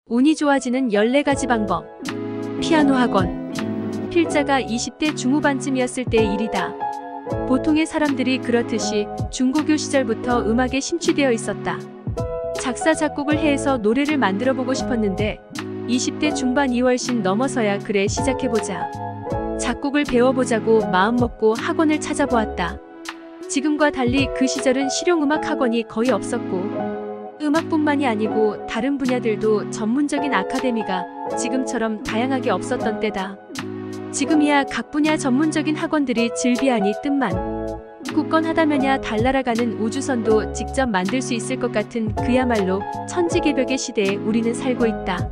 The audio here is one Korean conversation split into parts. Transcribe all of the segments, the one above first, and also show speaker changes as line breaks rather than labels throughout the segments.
운이 좋아지는 14가지 방법. 피아노 학원. 필자가 20대 중후반쯤이었을 때의 일이다. 보통의 사람들이 그렇듯이 중고교 시절부터 음악에 심취되어 있었다. 작사 작곡을 해서 노래를 만들어보고 싶었는데 20대 중반이 훨씬 넘어서야 그래 시작해보자. 작곡을 배워보자고 마음먹고 학원을 찾아보았다. 지금과 달리 그 시절은 실용음악 학원이 거의 없었고 음악뿐만이 아니고 다른 분야들도 전문적인 아카데미가 지금처럼 다양하게 없었던 때다. 지금이야 각 분야 전문적인 학원들이 즐비하니 뜸만. 굳건하다면야 달날아가는 우주선도 직접 만들 수 있을 것 같은 그야말로 천지개벽의 시대에 우리는 살고 있다.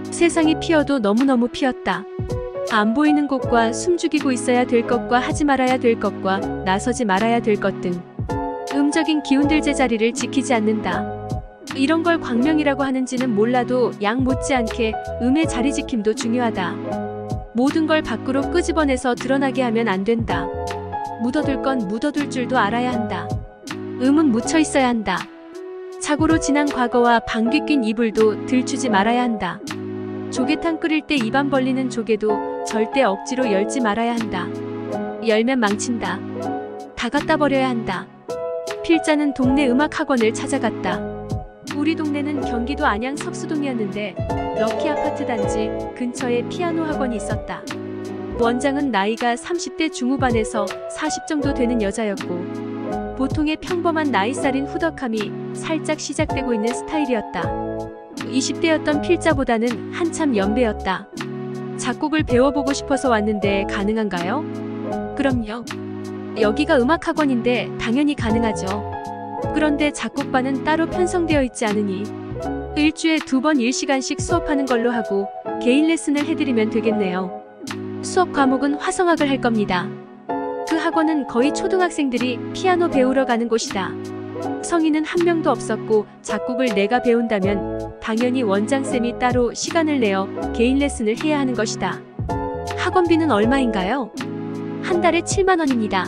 세상이 피어도 너무너무 피었다. 안 보이는 곳과 숨죽이고 있어야 될 것과 하지 말아야 될 것과 나서지 말아야 될 것 등 음적인 기운들 제자리를 지키지 않는다. 이런 걸 광명이라고 하는지는 몰라도 양 못지않게 음의 자리 지킴도 중요하다. 모든 걸 밖으로 끄집어내서 드러나게 하면 안 된다. 묻어둘 건 묻어둘 줄도 알아야 한다. 음은 묻혀 있어야 한다. 착오로 지난 과거와 방귀 낀 이불도 들추지 말아야 한다. 조개탕 끓일 때 입안 벌리는 조개도 절대 억지로 열지 말아야 한다. 열면 망친다. 다 갖다 버려야 한다. 필자는 동네 음악 학원을 찾아갔다. 우리 동네는 경기도 안양 석수동이었는데 럭키 아파트 단지 근처에 피아노 학원이 있었다. 원장은 나이가 30대 중후반에서 40 정도 되는 여자였고 보통의 평범한 나이살인 후덕함이 살짝 시작되고 있는 스타일이었다. 20대였던 필자보다는 한참 연배였다. 작곡을 배워보고 싶어서 왔는데 가능한가요? 그럼요. 여기가 음악학원인데 당연히 가능하죠. 그런데 작곡반은 따로 편성되어 있지 않으니 일주에 2번 1시간씩 수업하는 걸로 하고 개인 레슨을 해드리면 되겠네요. 수업 과목은 화성학을 할 겁니다. 그 학원은 거의 초등학생들이 피아노 배우러 가는 곳이다. 성인은 한 명도 없었고 작곡을 내가 배운다면 당연히 원장쌤이 따로 시간을 내어 개인 레슨을 해야 하는 것이다. 학원비는 얼마인가요? 한 달에 7만 원입니다.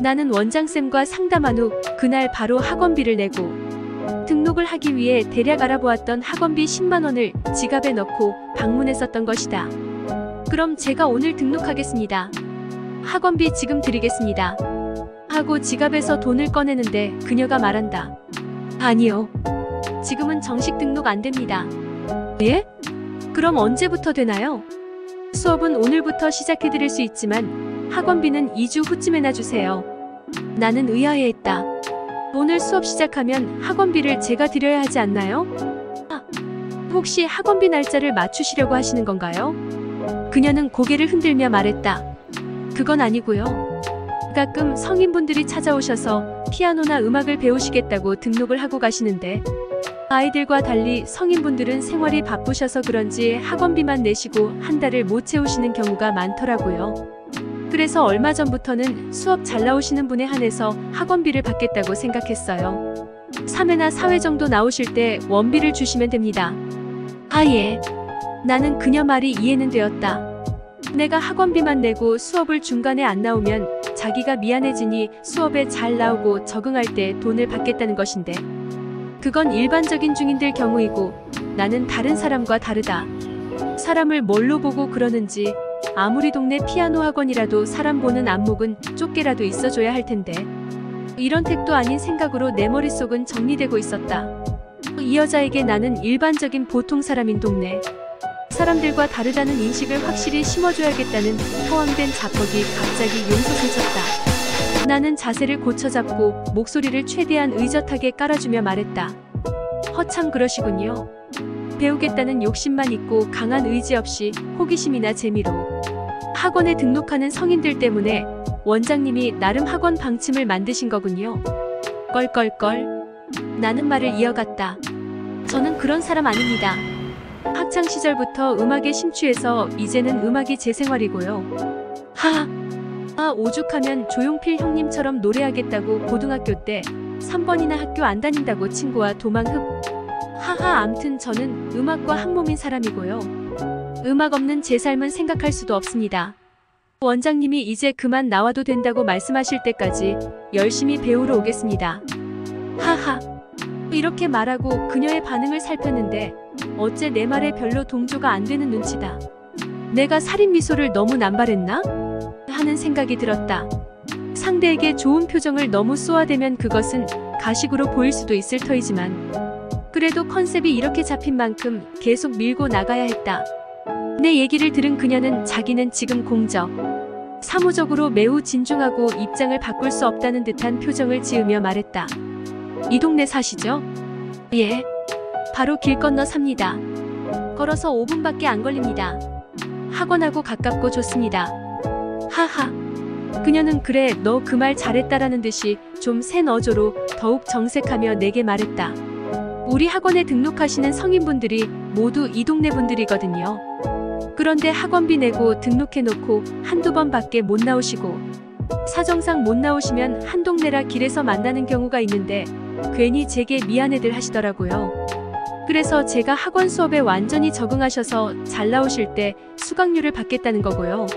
나는 원장쌤과 상담한 후 그날 바로 학원비를 내고 등록을 하기 위해 대략 알아보았던 학원비 10만 원을 지갑에 넣고 방문했었던 것이다. 그럼 제가 오늘 등록하겠습니다. 학원비 지금 드리겠습니다. 하고 지갑에서 돈을 꺼내는데 그녀가 말한다. 아니요. 지금은 정식 등록 안 됩니다. 예? 그럼 언제부터 되나요? 수업은 오늘부터 시작해드릴 수 있지만 학원비는 2주 후쯤에 놔주세요. 나는 의아해했다. 오늘 수업 시작하면 학원비를 제가 드려야 하지 않나요? 혹시 학원비 날짜를 맞추시려고 하시는 건가요? 그녀는 고개를 흔들며 말했다. 그건 아니고요. 가끔 성인분들이 찾아오셔서 피아노나 음악을 배우시겠다고 등록을 하고 가시는데 아이들과 달리 성인분들은 생활이 바쁘셔서 그런지 학원비만 내시고 한 달을 못 채우시는 경우가 많더라고요. 그래서 얼마 전부터는 수업 잘 나오시는 분에 한해서 학원비를 받겠다고 생각했어요. 3회나 4회 정도 나오실 때 원비를 주시면 됩니다. 아, 예. 나는 그녀 말이 이해는 되었다. 내가 학원비만 내고 수업을 중간에 안 나오면 자기가 미안해지니 수업에 잘 나오고 적응할 때 돈을 받겠다는 것인데 그건 일반적인 중인들 경우이고 나는 다른 사람과 다르다. 사람을 뭘로 보고 그러는지 아무리 동네 피아노 학원이라도 사람 보는 안목은 좁게라도 있어줘야 할 텐데 이런 택도 아닌 생각으로 내 머릿속은 정리되고 있었다. 이 여자에게 나는 일반적인 보통 사람인 동네 사람들과 다르다는 인식을 확실히 심어줘야겠다는 허황된 자뻑이 갑자기 용솟을 나는 자세를 고쳐잡고 목소리를 최대한 의젓하게 깔아주며 말했다. 허참 그러시군요. 배우겠다는 욕심만 있고 강한 의지 없이 호기심이나 재미로 학원에 등록하는 성인들 때문에 원장님이 나름 학원 방침을 만드신 거군요. 껄껄껄. 나는 말을 이어갔다. 저는 그런 사람 아닙니다. 학창시절부터 음악에 심취해서 이제는 음악이 제 생활이고요. 오죽하면 조용필 형님처럼 노래하겠다고 고등학교 때 3번이나 학교 안 다닌다고 친구와 도망 암튼 저는 음악과 한몸인 사람이고요. 음악 없는 제 삶은 생각할 수도 없습니다. 원장님이 이제 그만 나와도 된다고 말씀하실 때까지 열심히 배우러 오겠습니다. 이렇게 말하고 그녀의 반응을 살폈는데 어째 내 말에 별로 동조가 안 되는 눈치다. 내가 살인 미소를 너무 남발했나? 하는 생각이 들었다. 상대에게 좋은 표정을 너무 쏘아대면 그것은 가식으로 보일 수도 있을 터이지만 그래도 컨셉이 이렇게 잡힌 만큼 계속 밀고 나가야 했다. 내 얘기를 들은 그녀는 자기는 지금 공적, 사무적으로 매우 진중하고 입장을 바꿀 수 없다는 듯한 표정을 지으며 말했다. 이 동네 사시죠? 예. 바로 길 건너 삽니다. 걸어서 5분밖에 안 걸립니다. 학원하고 가깝고 좋습니다. 하하. 그녀는 그래 너 그 말 잘했다라는 듯이 좀 센 어조로 더욱 정색하며 내게 말했다. 우리 학원에 등록하시는 성인분들이 모두 이 동네 분들이거든요. 그런데 학원비 내고 등록해놓고 한두 번밖에 못 나오시고 사정상 못 나오시면 한 동네라 길에서 만나는 경우가 있는데 괜히 제게 미안해들 하시더라고요. 그래서 제가 학원 수업에 완전히 적응하셔서 잘 나오실 때 수강료를 받겠다는 거고요.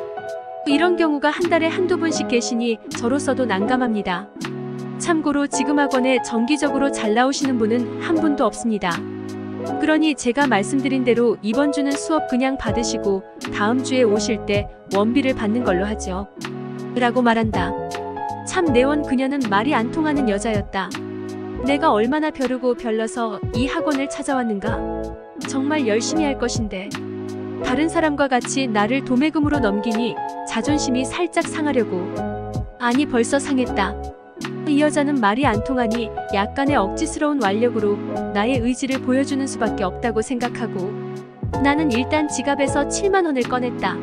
이런 경우가 한 달에 한두 분씩 계시니 저로서도 난감합니다. 참고로 지금 학원에 정기적으로 잘 나오시는 분은 한 분도 없습니다. 그러니 제가 말씀드린 대로 이번 주는 수업 그냥 받으시고 다음 주에 오실 때 원비를 받는 걸로 하죠. 라고 말한다. 참 내원 그녀는 말이 안 통하는 여자였다. 내가 얼마나 벼르고 별러서 이 학원을 찾아왔는가? 정말 열심히 할 것인데 다른 사람과 같이 나를 도매금으로 넘기니 자존심이 살짝 상하려고. 아니 벌써 상했다. 이 여자는 말이 안 통하니 약간의 억지스러운 완력으로 나의 의지를 보여주는 수밖에 없다고 생각하고 나는 일단 지갑에서 7만 원을 꺼냈다.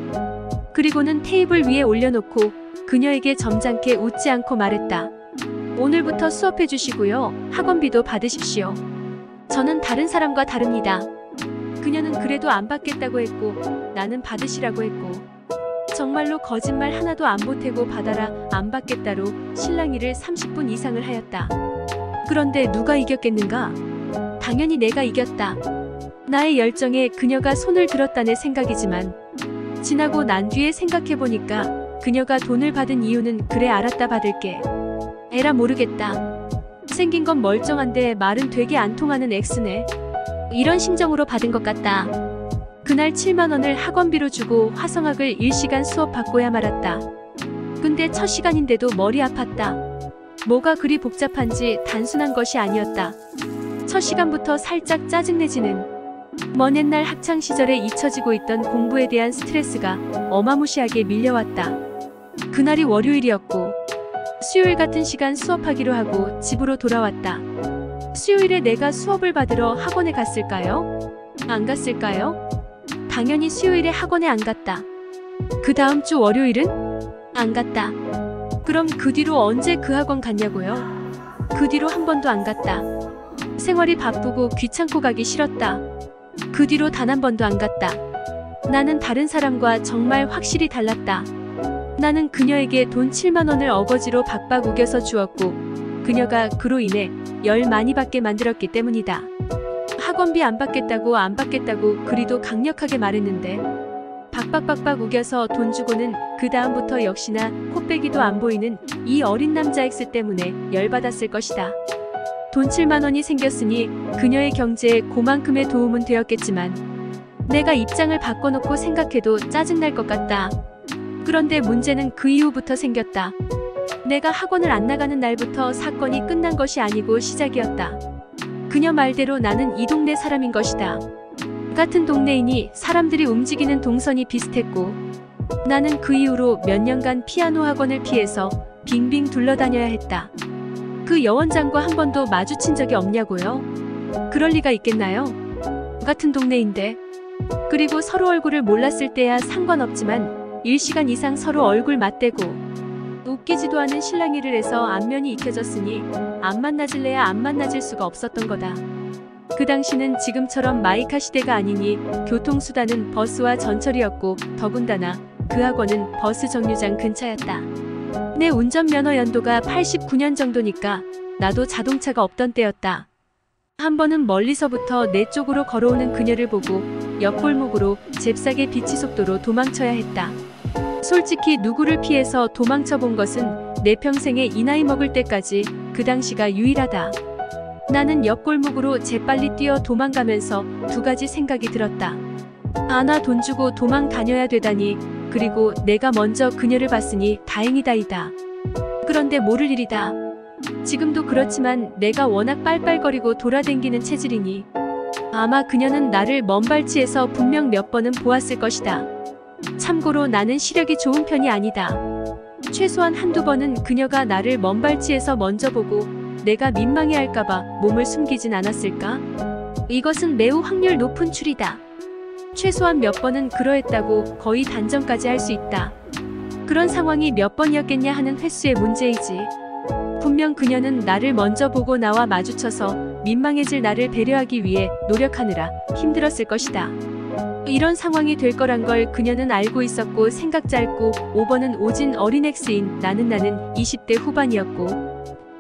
그리고는 테이블 위에 올려놓고 그녀에게 점잖게 웃지 않고 말했다. 오늘부터 수업해 주시고요. 학원비도 받으십시오. 저는 다른 사람과 다릅니다. 그녀는 그래도 안 받겠다고 했고 나는 받으시라고 했고 정말로 거짓말 하나도 안 보태고 받아라 안 받겠다로 실랑이를 30분 이상을 하였다. 그런데 누가 이겼겠는가? 당연히 내가 이겼다. 나의 열정에 그녀가 손을 들었다는 생각이지만 지나고 난 뒤에 생각해보니까 그녀가 돈을 받은 이유는 그래 알았다 받을게. 에라 모르겠다. 생긴 건 멀쩡한데 말은 되게 안 통하는 X네. 이런 심정으로 받은 것 같다. 그날 7만 원을 학원비로 주고 화성학을 1시간 수업 받고야 말았다. 근데 첫 시간인데도 머리 아팠다. 뭐가 그리 복잡한지 단순한 것이 아니었다. 첫 시간부터 살짝 짜증내지는 먼 옛날 학창시절에 잊혀지고 있던 공부에 대한 스트레스가 어마무시하게 밀려왔다. 그날이 월요일이었고 수요일 같은 시간 수업하기로 하고 집으로 돌아왔다. 수요일에 내가 수업을 받으러 학원에 갔을까요? 안 갔을까요? 당연히 수요일에 학원에 안 갔다. 그 다음 주 월요일은? 안 갔다. 그럼 그 뒤로 언제 그 학원 갔냐고요? 그 뒤로 한 번도 안 갔다. 생활이 바쁘고 귀찮고 가기 싫었다. 그 뒤로 단 한 번도 안 갔다. 나는 다른 사람과 정말 확실히 달랐다. 나는 그녀에게 돈 7만 원을 어거지로 박박 우겨서 주었고 그녀가 그로 인해 열 많이 받게 만들었기 때문이다. 학원비 안 받겠다고 그리도 강력하게 말했는데 박박박박 우겨서 돈 주고는 그 다음부터 역시나 코빼기도 안 보이는 이 어린 남자 X 때문에 열받았을 것이다. 돈 7만 원이 생겼으니 그녀의 경제에 그만큼의 도움은 되었겠지만 내가 입장을 바꿔놓고 생각해도 짜증날 것 같다. 그런데 문제는 그 이후부터 생겼다. 내가 학원을 안 나가는 날부터 사건이 끝난 것이 아니고 시작이었다. 그녀 말대로 나는 이 동네 사람인 것이다. 같은 동네이니 사람들이 움직이는 동선이 비슷했고 나는 그 이후로 몇 년간 피아노 학원을 피해서 빙빙 둘러다녀야 했다. 그 여원장과 한 번도 마주친 적이 없냐고요? 그럴 리가 있겠나요? 같은 동네인데. 그리고 서로 얼굴을 몰랐을 때야 상관없지만 1시간 이상 서로 얼굴 맞대고 웃기지도 않은 실랑이를 해서 안면이 익혀졌으니 안 만나질래야 안 만나질 수가 없었던 거다. 그 당시는 지금처럼 마이카 시대가 아니니 교통수단은 버스와 전철이었고 더군다나 그 학원은 버스 정류장 근처였다. 내 운전면허 연도가 89년 정도니까 나도 자동차가 없던 때였다. 한 번은 멀리서부터 내 쪽으로 걸어오는 그녀를 보고 옆골목으로 잽싸게 비치 속도로 도망쳐야 했다. 솔직히 누구를 피해서 도망쳐 본 것은 내 평생에 이 나이 먹을 때까지 그 당시가 유일하다. 나는 옆골목으로 재빨리 뛰어 도망가면서 두 가지 생각이 들었다. 나 돈 주고 도망 다녀야 되다니, 그리고 내가 먼저 그녀를 봤으니 다행이다이다. 그런데 모를 일이다. 지금도 그렇지만 내가 워낙 빨빨거리고 돌아댕기는 체질이니 아마 그녀는 나를 먼발치에서 분명 몇 번은 보았을 것이다. 참고로 나는 시력이 좋은 편이 아니다. 최소한 한두 번은 그녀가 나를 먼발치에서 먼저 보고 내가 민망해할까봐 몸을 숨기진 않았을까? 이것은 매우 확률 높은 추리다. 최소한 몇 번은 그러했다고 거의 단정까지 할 수 있다. 그런 상황이 몇 번이었겠냐 하는 횟수의 문제이지. 분명 그녀는 나를 먼저 보고 나와 마주쳐서 민망해질 나를 배려하기 위해 노력하느라 힘들었을 것이다. 이런 상황이 될 거란 걸 그녀는 알고 있었고, 생각 짧고 5번은 오진 어린 엑스인 나는 20대 후반이었고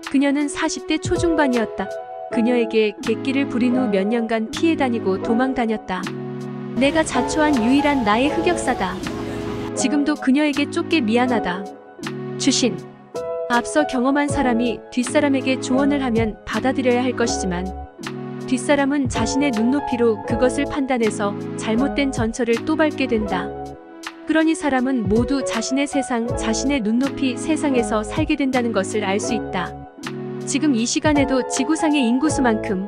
그녀는 40대 초중반이었다. 그녀에게 객기를 부린 후 몇 년간 피해 다니고 도망 다녔다. 내가 자초한 유일한 나의 흑역사다. 지금도 그녀에게 쫓게 미안하다. 주신. 앞서 경험한 사람이 뒷사람에게 조언을 하면 받아들여야 할 것이지만 뒷사람은 자신의 눈높이로 그것을 판단해서 잘못된 전철을 또 밟게 된다. 그러니 사람은 모두 자신의 세상, 자신의 눈높이 세상에서 살게 된다는 것을 알 수 있다. 지금 이 시간에도 지구상의 인구수만큼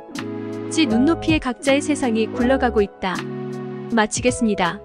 지 눈높이의 각자의 세상이 굴러가고 있다. 마치겠습니다.